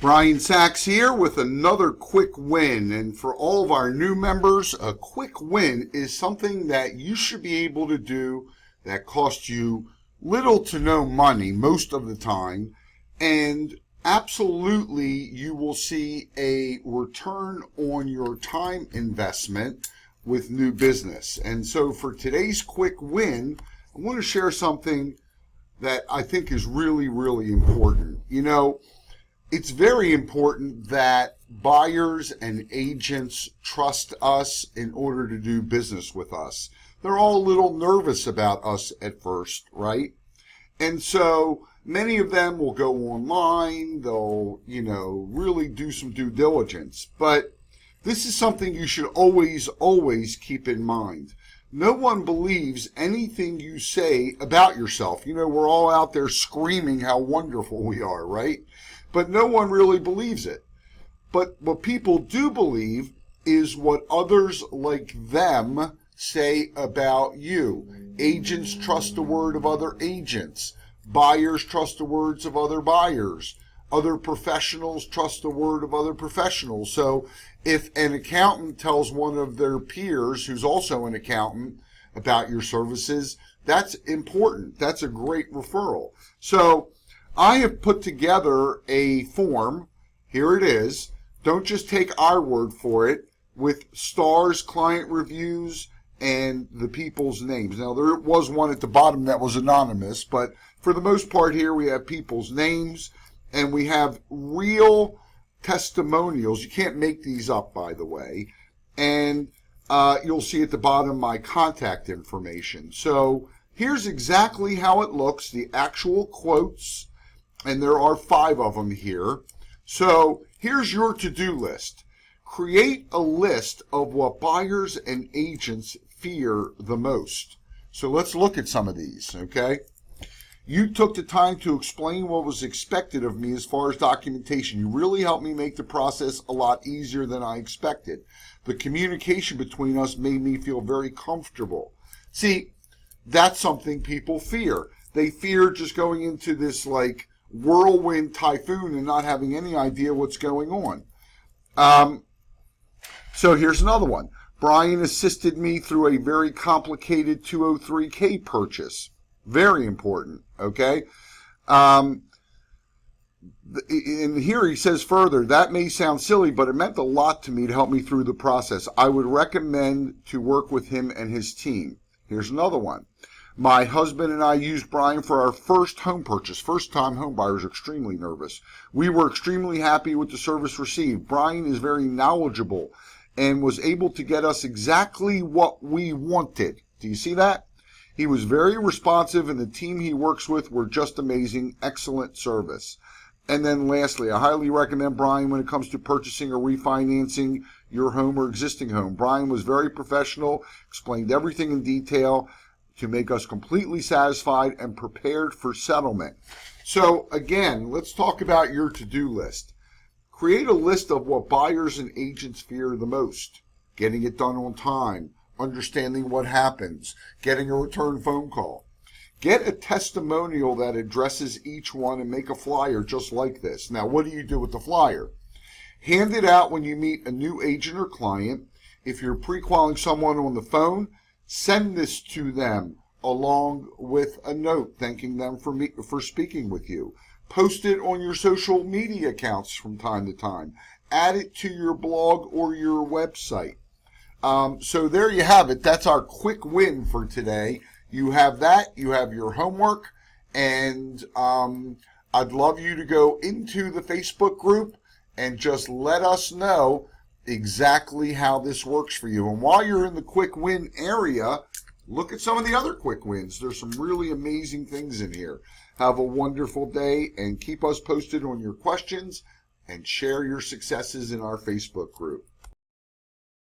Brian Sachs here with another quick win. And for all of our new members, a quick win is something that you should be able to do that costs you little to no money most of the time. And absolutely you will see a return on your time investment with new business. And so for today's quick win, I want to share something that I think is really, really important. You know, it's very important that buyers and agents trust us in order to do business with us. They're all a little nervous about us at first, right? And so many of them will go online, they'll, really do some due diligence. But this is something you should always keep in mind. No one believes anything you say about yourself. We're all out there screaming how wonderful we are, right? But no one really believes it. But what people do believe is what others like them say about you. Agents trust the word of other agents. Buyers trust the words of other buyers. Other professionals trust the word of other professionals. So if an accountant tells one of their peers, who's also an accountant, about your services, that's important. That's a great referral. So I have put together a form. Here it is. Don't just take our word for it, with stars, client reviews, and the people's names. Now, there was one at the bottom that was anonymous, but for the most part here we have people's names, and we have real testimonials. You can't make these up, by the way. And you'll see at the bottom my contact information. So here's exactly how it looks, the actual quotes. And there are 5 of them here. So here's your to-do list. Create a list of what buyers and agents fear the most. So let's look at some of these, okay? You took the time to explain what was expected of me as far as documentation. You really helped me make the process a lot easier than I expected. The communication between us made me feel very comfortable. See, that's something people fear. They fear just going into this whirlwind typhoon and not having any idea what's going on. So here's another one. Brian assisted me through a very complicated 203K purchase. Very important, okay? And here he says further, that may sound silly, but it meant a lot to me to help me through the process. I would recommend to work with him and his team. Here's another one. My husband and I used Brian for our first home purchase. First-time home buyers are extremely nervous. We were extremely happy with the service received. Brian is very knowledgeable and was able to get us exactly what we wanted. Do you see that? He was very responsive, and the team he works with were just amazing. Excellent service. And then lastly, I highly recommend Brian when it comes to purchasing or refinancing your home or existing home. Brian was very professional, explained everything in detail, to make us completely satisfied and prepared for settlement. So again, let's talk about your to-do list. Create a list of what buyers and agents fear the most. Getting it done on time, understanding what happens, getting a return phone call. Get a testimonial that addresses each one and make a flyer just like this. Now, what do you do with the flyer? Hand it out when you meet a new agent or client. If you're pre-qualing someone on the phone, send this to them along with a note thanking them for speaking with you. Post it on your social media accounts from time to time. Add it to your blog or your website. So there you have it. That's our quick win for today. You have that. You have your homework. And I'd love you to go into the Facebook group and just let us know exactly how this works for you. And while you're in the quick win area, look at some of the other quick wins. There's some really amazing things in here. Have a wonderful day and keep us posted on your questions and share your successes in our Facebook group.